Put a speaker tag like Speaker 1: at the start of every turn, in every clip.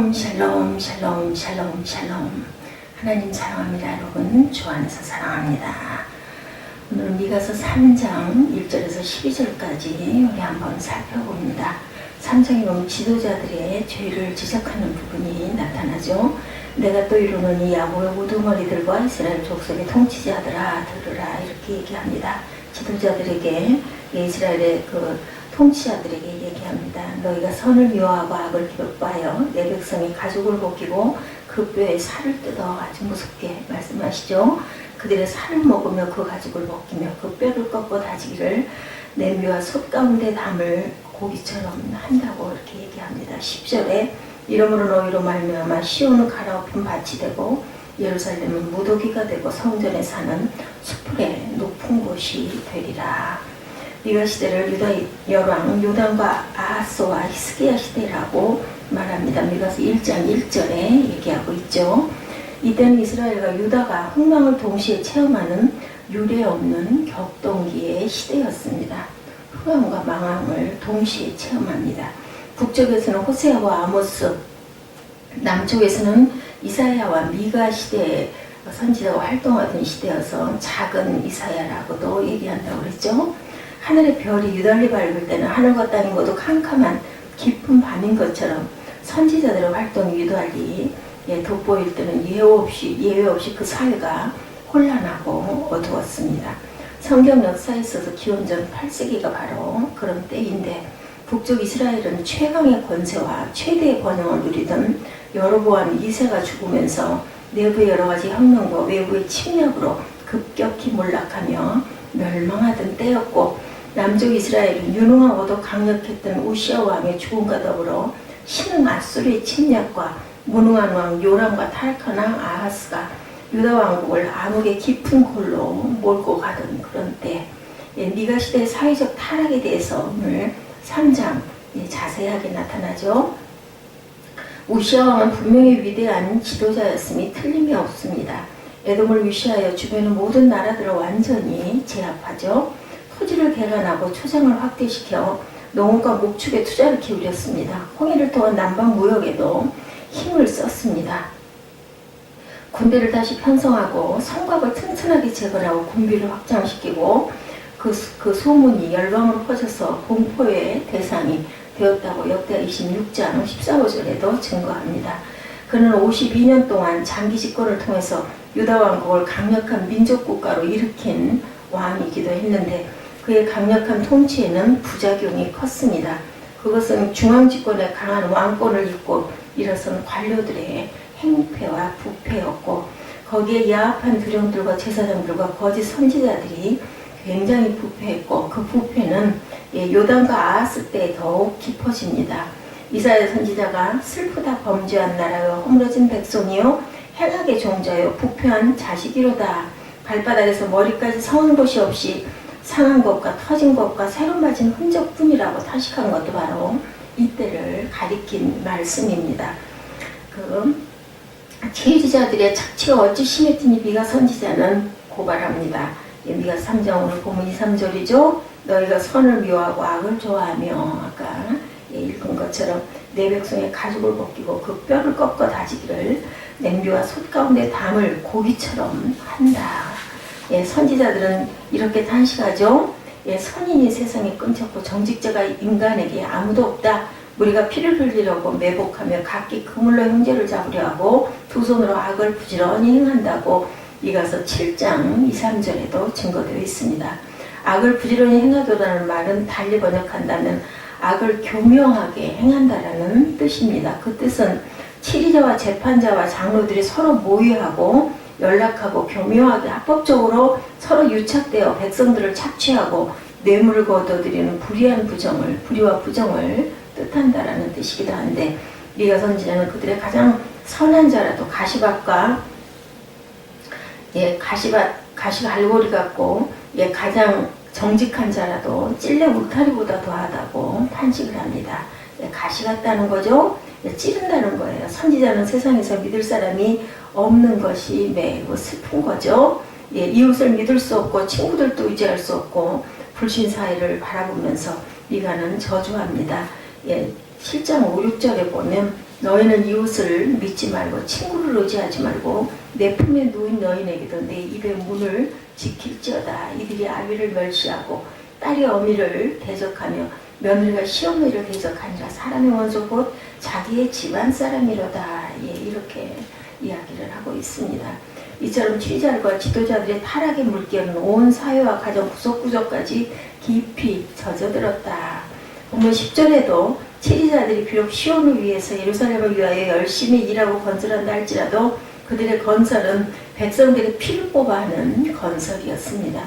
Speaker 1: 샬롬 샬롬 샬롬 샬롬 샬롬. 하나님 사랑합니다. 여러분 주 안에서 사랑합니다. 오늘은 미가서 3장 1절에서 12절까지 우리 한번 살펴봅니다. 3장에 보면 지도자들의 죄를 지적하는 부분이 나타나죠. 내가 또 이루노니 야곱의 우두머리들과 이스라엘 족속의 통치자들아 들으라, 이렇게 얘기합니다. 지도자들에게, 이스라엘의 통치자들에게 얘기합니다. 너희가 선을 미워하고 악을 기뻐하여 내 백성이 가죽을 벗기고 그 뼈에 살을 뜯어, 아주 무섭게 말씀하시죠. 그들의 살을 먹으며 그 가죽을 벗기며 그 뼈를 꺾고 다지기를 냄비와 솥 가운데 담을 고기처럼 한다고 이렇게 얘기합니다. 10절에 이러므로 너희로 말미암아 시온은 갈아엎은 밭이 되고 예루살렘은 무더기가 되고 성전에 사는 수풀의 높은 곳이 되리라. 미가 시대를 유다 여왕 요담과 아하스와 히스기야 시대라고 말합니다. 미가서 1장 1절에 얘기하고 있죠. 이때는 이스라엘과 유다가 흥망을 동시에 체험하는 유례없는 격동기의 시대였습니다. 흥망과 망함을 동시에 체험합니다. 북쪽에서는 호세아와 아모스, 남쪽에서는 이사야와 미가 시대의 선지자가 활동하던 시대여서 작은 이사야라고도 얘기한다고 그랬죠. 하늘의 별이 유달리 밝을 때는 하늘과 땅이 모두 캄캄한 깊은 밤인 것처럼 선지자들의 활동이 유달리 돋보일 때는 예외 없이 그 사회가 혼란하고 어두웠습니다. 성경 역사에 있어서 기원전 8세기가 바로 그런 때인데, 북쪽 이스라엘은 최강의 권세와 최대의 번영을 누리던 여로보암 2세가 죽으면서 내부의 여러 가지 혁명과 외부의 침략으로 급격히 몰락하며 멸망하던 때였고, 남쪽 이스라엘은 유능하고도 강력했던 우시아 왕의 죽음과 더불어 신흥 아수르의 침략과 무능한 왕 요람과 타락한 왕 아하스가 유다 왕국을 암흑의 깊은 골로 몰고 가던 그런 때, 미가 시대의 사회적 타락에 대해서 오늘 3장 자세하게 나타나죠. 우시아 왕은 분명히 위대한 지도자였음이 틀림이 없습니다. 에돔을 위시하여 주변의 모든 나라들을 완전히 제압하죠. 토지를 개간하고 초장을 확대시켜 농업과 목축에 투자를 기울였습니다. 홍해를 통한 남방 무역에도 힘을 썼습니다. 군대를 다시 편성하고 성곽을 튼튼하게 재건하고 군비를 확장시키고 그 소문이 열방으로 퍼져서 공포의 대상이 되었다고 역대하 26장 14~15절에도 증거합니다. 그는 52년 동안 장기 집권을 통해서 유다 왕국을 강력한 민족국가로 일으킨 왕이기도 했는데, 그의 강력한 통치에는 부작용이 컸습니다. 그것은 중앙집권에 강한 왕권을 잇고 일어선 관료들의 행패와 부패였고, 거기에 야합한 두령들과 제사장들과 거짓 선지자들이 굉장히 부패했고, 그 부패는 요담과 아하스 때 더욱 깊어집니다. 이사야 선지자가 슬프다 범죄한 나라여 허물어진 백성이요 행악의 종자여 부패한 자식이로다. 발바닥에서 머리까지 성한 곳이 없이 상한 것과 터진 것과 새로 맞은 흔적뿐이라고 타식한 것도 바로 이때를 가리킨 말씀입니다. 죄지자들의 착취가 어찌 심했더니 미가 선지자는 고발합니다. 미가 3장 오늘 보면 2, 3절이죠. 너희가 선을 미워하고 악을 좋아하며, 아까 읽은 것처럼 내 백성의 가죽을 벗기고 그 뼈를 꺾어 다지기를 냄비와 솥 가운데 담을 고기처럼 한다. 선지자들은 이렇게 탄식하죠. 선인이 세상에 끊겼고 정직자가 인간에게 아무도 없다. 우리가 피를 흘리려고 매복하며 각기 그물로 형제를 잡으려 하고 두 손으로 악을 부지런히 행한다고 미가서 7장 2, 3절에도 증거되어 있습니다. 악을 부지런히 행하도라는 말은 달리 번역한다면 악을 교묘하게 행한다라는 뜻입니다. 그 뜻은 치리자와 재판자와 장로들이 서로 모의하고 연락하고 교묘하게 합법적으로 서로 유착되어 백성들을 착취하고 뇌물을 거둬들이는 불의와 부정을 뜻한다라는 뜻이기도 한데, 미가 선지자는 그들의 가장 선한 자라도 가시밭과 가시 갈고리 같고 가장 정직한 자라도 찔레 울타리보다 더하다고 탄식을 합니다. 가시 같다는 거죠. 찌른다는 거예요. 선지자는 세상에서 믿을 사람이 없는 것이 매우 슬픈 거죠. 이웃을 믿을 수 없고 친구들도 의지할 수 없고 불신 사회를 바라보면서 미가는 저주합니다. 7장 5, 6절에 보면 너희는 이웃을 믿지 말고 친구를 의지하지 말고 내 품에 누인 너희에게도 내 입의 문을 지킬지어다. 이들이 아비를 멸시하고 딸이 어미를 대적하며 며느리가 시어머니를 대적하니라. 사람의 원수 곧 자기의 집안 사람이로다. 예, 이렇게 이야기를 하고 있습니다. 이처럼 취재자들과 지도자들의 타락의 물결은 온 사회와 가정 구석구석까지 깊이 젖어들었다. 본문 10절에도 치리자들이 비록 시온을 위해서 예루살렘을 위하여 열심히 일하고 건설한다 할지라도 그들의 건설은 백성들의 피를 뽑아하는 건설이었습니다.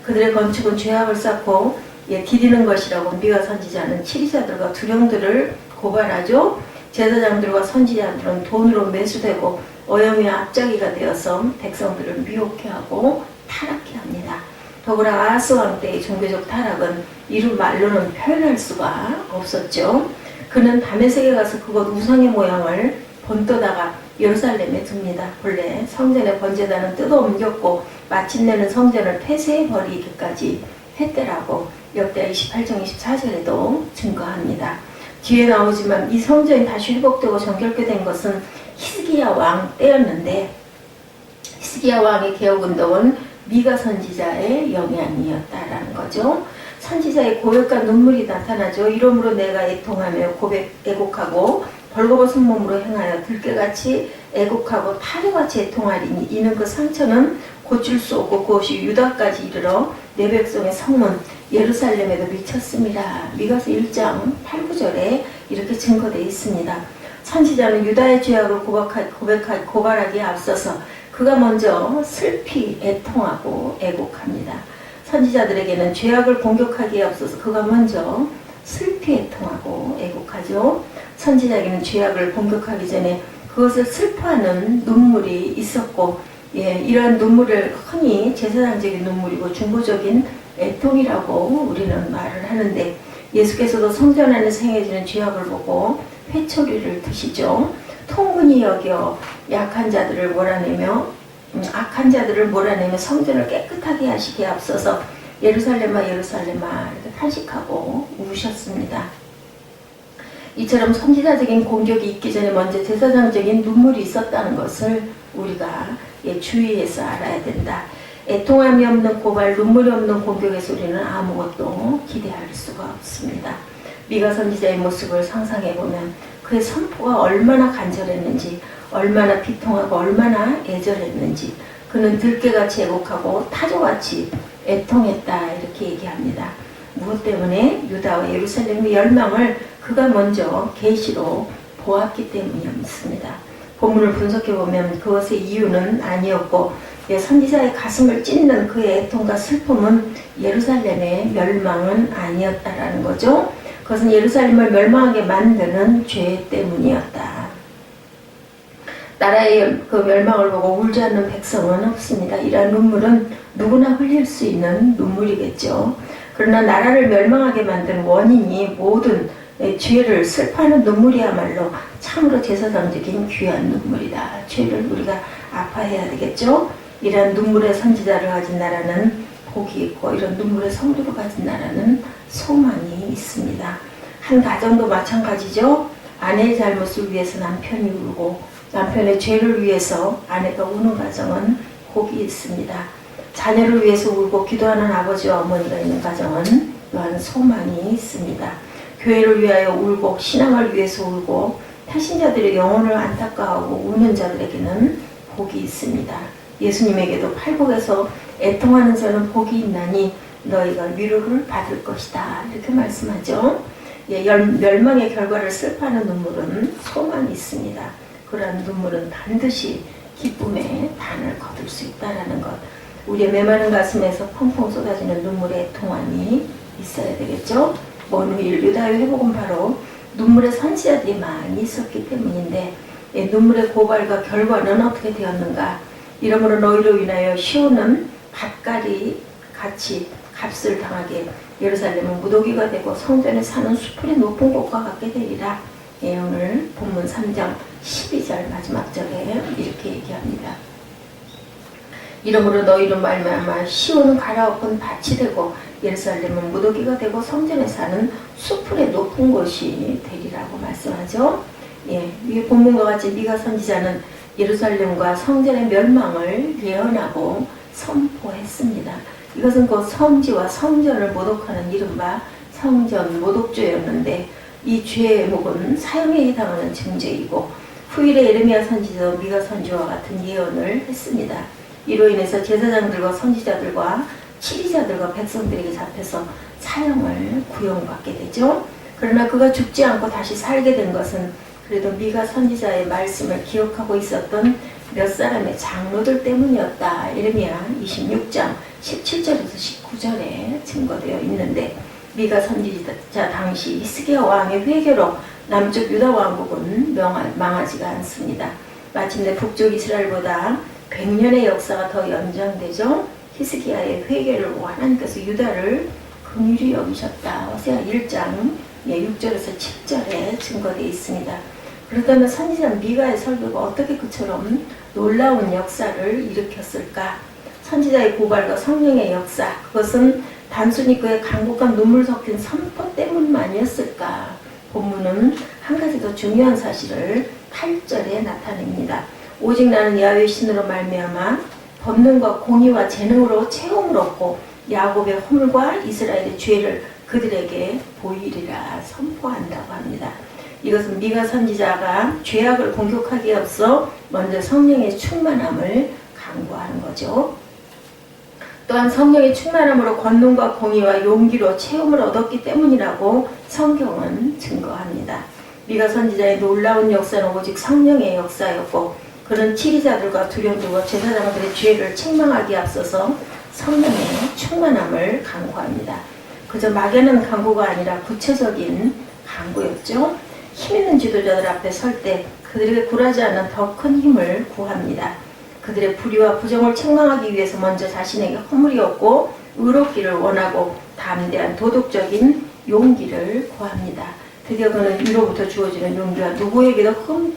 Speaker 1: 그들의 건축은 죄악을 쌓고 디디는 것이라고 미가 선지자는 치리자들과 두령들을 고발하죠. 제사장들과 선지자들은 돈으로 매수되고 오염의 앞자기가 되어서 백성들을 미혹해 하고 타락해 합니다. 더구나 아하스 왕 때의 종교적 타락은 이루 말로는 표현할 수가 없었죠. 그는 다메섹에 가서 그곳 우상의 모양을 본떠다가 예루살렘에 둡니다. 본래 성전의 번제단은 뜯어 옮겼고 마침내는 성전을 폐쇄해버리기까지 했더라고 역대 28장 24절에도 증거합니다. 뒤에 나오지만 이 성전이 다시 회복되고 정결케 된 것은 히스기야 왕 때였는데 히스기야 왕의 개혁운동은 미가 선지자의 영향이었다라는 거죠. 선지자의 고백과 눈물이 나타나죠. 이러므로 내가 애통하며 애곡하고 벌거벗은 몸으로 행하여 들깨같이 애곡하고 타조같이 애통하리니 이는 그 상처는 고칠 수 없고 그것이 유다까지 이르러 내 백성의 성문 예루살렘에도 미쳤습니다. 미가서 1장 8, 9절에 이렇게 증거되어 있습니다. 선지자는 유다의 죄악을 고발하기에 앞서서 그가 먼저 슬피 애통하고 애곡합니다. 선지자들에게는 죄악을 공격하기에 앞서서 그가 먼저 슬피 애통하고 애곡하죠. 선지자에게는 죄악을 공격하기 전에 그것을 슬퍼하는 눈물이 있었고 이러한 눈물을 흔히 제사장적인 눈물이고 중보적인 애통이라고 우리는 말을 하는데 예수께서도 성전 안에서 행해지는 죄악을 보고 회초리를 드시죠. 통분히 여겨 약한 자들을 몰아내며 악한 자들을 몰아내며 성전을 깨끗하게 하시기에 앞서서 예루살렘아 예루살렘아 이렇게 탄식하고 우셨습니다. 이처럼 선지자적인 공격이 있기 전에 먼저 제사장적인 눈물이 있었다는 것을 우리가 주의해서 알아야 된다. 애통함이 없는 고발, 눈물이 없는 공격에서 우리는 아무것도 기대할 수가 없습니다. 미가 선지자의 모습을 상상해보면 그의 선포가 얼마나 간절했는지, 얼마나 비통하고 얼마나 애절했는지, 그는 들깨같이 애곡하고 타조같이 애통했다 이렇게 얘기합니다. 무엇 때문에? 유다와 예루살렘의 멸망을 그가 먼저 계시로 보았기 때문이었습니다. 본문을 분석해보면 그것의 이유는 아니었고 선지자의 가슴을 찢는 그의 애통과 슬픔은 예루살렘의 멸망은 아니었다라는 거죠. 그것은 예루살렘을 멸망하게 만드는 죄 때문이었다. 나라의 그 멸망을 보고 울지 않는 백성은 없습니다. 이러한 눈물은 누구나 흘릴 수 있는 눈물이겠죠. 그러나 나라를 멸망하게 만든 원인이 모든 죄를 슬퍼하는 눈물이야말로 참으로 제사장적인 귀한 눈물이다. 죄를 우리가 아파해야 되겠죠. 이러한 눈물의 선지자를 가진 나라는 복이 있고 이런 눈물의 성도를 가진 나라는 소망이 있습니다. 한 가정도 마찬가지죠. 아내의 잘못을 위해서 남편이 울고 남편의 죄를 위해서 아내가 우는 가정은 복이 있습니다. 자녀를 위해서 울고 기도하는 아버지와 어머니가 있는 가정은 또한 소망이 있습니다. 교회를 위하여 울고 신앙을 위해서 울고 타신자들의 영혼을 안타까워하고 우는 자들에게는 복이 있습니다. 예수님에게도 팔복에서 애통하는 자는 복이 있나니 너희가 위로를 받을 것이다 이렇게 말씀하죠. 멸망의 결과를 슬퍼하는 눈물은 소망이 있습니다. 그러한 눈물은 반드시 기쁨의 단을 거둘 수 있다는 것. 우리의 메마른 가슴에서 펑펑 쏟아지는 눈물의 애통함이 있어야 되겠죠. 먼 후일 유다의 회복은 바로 눈물의 선지자들이 많이 있었기 때문인데 눈물의 고발과 결과는 어떻게 되었는가. 이러므로 너희로 인하여 시온은 갓갈이 같이 값을 당하게 예루살렘은 무더기가 되고 성전에 사는 수풀의 높은 곳과 같게 되리라. 오늘 본문 3장 12절 마지막 절에 이렇게 얘기합니다. 이러므로 너희로 말미암아 시온은 갈아엎은 밭이 되고 예루살렘은 무더기가 되고 성전에 사는 수풀의 높은 곳이 되리라고 말씀하죠. 이 본문과 같이 미가 선지자는 예루살렘과 성전의 멸망을 예언하고 선포했습니다. 이것은 곧 성지와 성전을 모독하는 이른바 성전 모독죄였는데 이 죄의 제목은 사형에 해당하는 증죄이고 후일에 에르미야 선지자도 미가 선지와 같은 예언을 했습니다. 이로 인해서 제사장들과 선지자들과 치리자들과 백성들에게 잡혀서 사형을 구형받게 되죠. 그러나 그가 죽지 않고 다시 살게 된 것은 그래도 미가 선지자의 말씀을 기억하고 있었던 몇 사람의 장로들 때문이었다. 예레미야 26장 17절에서 19절에 증거되어 있는데 미가 선지자 당시 히스기야 왕의 회개로 남쪽 유다 왕국은 망하지가 않습니다. 마침내 북쪽 이스라엘보다 100년의 역사가 더 연장되죠. 히스기야의 회개를 보고 하나님께서 유다를 긍휼히 여기셨다. 호세아 1장 6절에서 7절에 증거되어 있습니다. 그렇다면 선지자 미가의 설교가 어떻게 그처럼 놀라운 역사를 일으켰을까? 선지자의 고발과 성령의 역사, 그것은 단순히 그의 간곡한 눈물 섞인 선포 때문만이었을까? 본문은 한 가지 더 중요한 사실을 8절에 나타냅니다. 오직 나는 야훼의 신으로 말미암아 권능과 공의와 재능으로 체험을 얻고 야곱의 허물과 이스라엘의 죄를 그들에게 보이리라 선포한다고 합니다. 이것은 미가 선지자가 죄악을 공격하기에 앞서 먼저 성령의 충만함을 강구하는 거죠. 또한 성령의 충만함으로 권능과 공의와 용기로 체험을 얻었기 때문이라고 성경은 증거합니다. 미가 선지자의 놀라운 역사는 오직 성령의 역사였고 그는 치리자들과 두려움과 제사장들의 죄를 책망하기에 앞서서 성령의 충만함을 강구합니다. 그저 막연한 강구가 아니라 구체적인 강구였죠. 힘있는 지도자들 앞에 설 때 그들에게 굴하지 않는 더 큰 힘을 구합니다. 그들의 불의와 부정을 책망하기 위해서 먼저 자신에게 허물이 없고 의롭기를 원하고 담대한 도덕적인 용기를 구합니다. 드디어 그는 위로부터 주어지는 용기와 누구에게도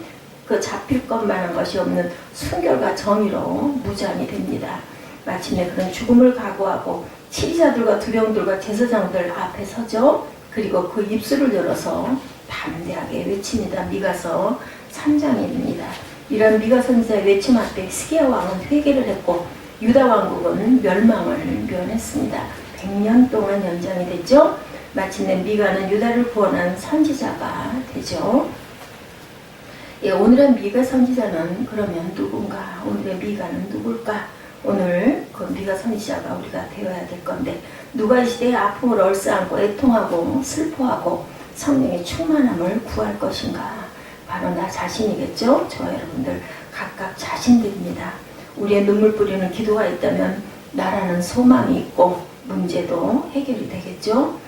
Speaker 1: 잡힐 것만한 것이 없는 순결과 정의로 무장이 됩니다. 마침내 그는 죽음을 각오하고 치리자들과 두령들과 제사장들 앞에 서죠. 그리고 그 입술을 열어서 담대하게 외칩니다. 미가서 3장입니다. 이런 미가 선지자의 외침 앞에 히스기야 왕은 회개를 했고 유다 왕국은 멸망을 면했습니다. 100년 동안 연장이 됐죠. 마침내 미가는 유다를 구원한 선지자가 되죠. 오늘의 미가 선지자는 그러면 누군가? 오늘의 미가는 누굴까? 오늘 그 미가 선지자가 우리가 되어야 될 건데 누가 이 시대의 아픔을 얼싸안고 애통하고 슬퍼하고 성령의 충만함을 구할 것인가? 바로 나 자신이겠죠? 저와 여러분들 각각 자신들입니다. 우리의 눈물 뿌리는 기도가 있다면 나라는 소망이 있고 문제도 해결이 되겠죠?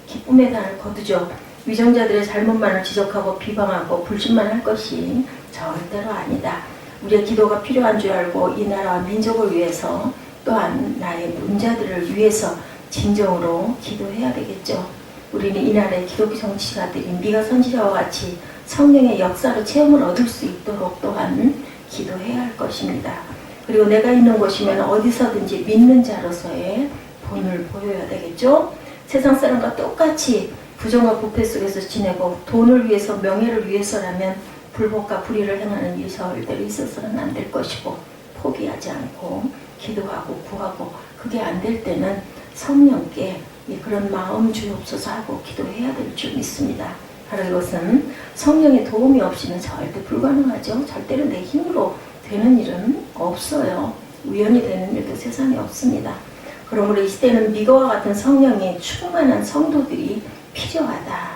Speaker 1: 기쁨의 단을 거두죠. 위정자들의 잘못만을 지적하고 비방하고 불신만 할 것이 절대로 아니다. 우리의 기도가 필요한 줄 알고 이 나라와 민족을 위해서 또한 나의 문자들을 위해서 진정으로 기도해야 되겠죠. 우리는 이 나라의 기독교 정치가들인 미가 선지자와 같이 성령의 역사로 체험을 얻을 수 있도록 또한 기도해야 할 것입니다. 그리고 내가 있는 곳이면 어디서든지 믿는 자로서의 본을 보여야 되겠죠. 세상 사람과 똑같이 부정과 부패 속에서 지내고 돈을 위해서 명예를 위해서라면 불법과 불의를 행하는 일이 절대로 있어서는 안 될 것이고 포기하지 않고 기도하고 구하고 그게 안 될 때는 성령께 그런 마음 주옵소서 하고 기도해야 될 줄 믿습니다. 바로 이것은 성령의 도움이 없이는 절대 불가능하죠. 절대로 내 힘으로 되는 일은 없어요. 우연히 되는 일도 세상에 없습니다. 그러므로 이 시대는 미가와 같은 성령이 충만한 성도들이 필요하다.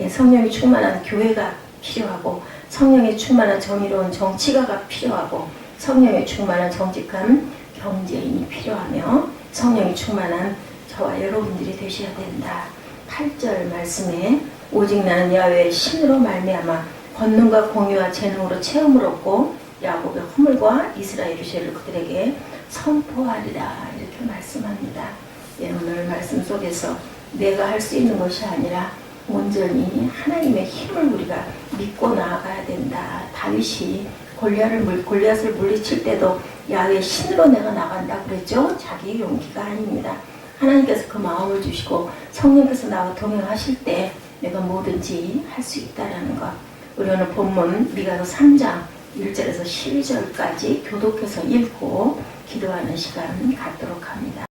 Speaker 1: 성령이 충만한 교회가 필요하고 성령이 충만한 정의로운 정치가가 필요하고 성령이 충만한 정직한 경제인이 필요하며 성령이 충만한 저와 여러분들이 되셔야 된다. 8절 말씀에 오직 나는 야훼의 신으로 말미암아 권능과 공의와 재능으로 체험을 얻고 야곱의 허물과 이스라엘의 죄를 그들에게 선포하리라 이렇게 말씀합니다. 오늘 말씀 속에서 내가 할 수 있는 것이 아니라 온전히 하나님의 힘을 우리가 믿고 나아가야 된다. 다윗이 골리앗을 물리칠 때도 야훼의 신으로 내가 나간다 그랬죠. 자기의 용기가 아닙니다. 하나님께서 그 마음을 주시고 성령께서 나와 동행하실 때 내가 뭐든지 할 수 있다라는 것. 우리는 본문 미가서 3장 1절에서 12절까지 교독해서 읽고 기도하는 시간 갖도록 합니다.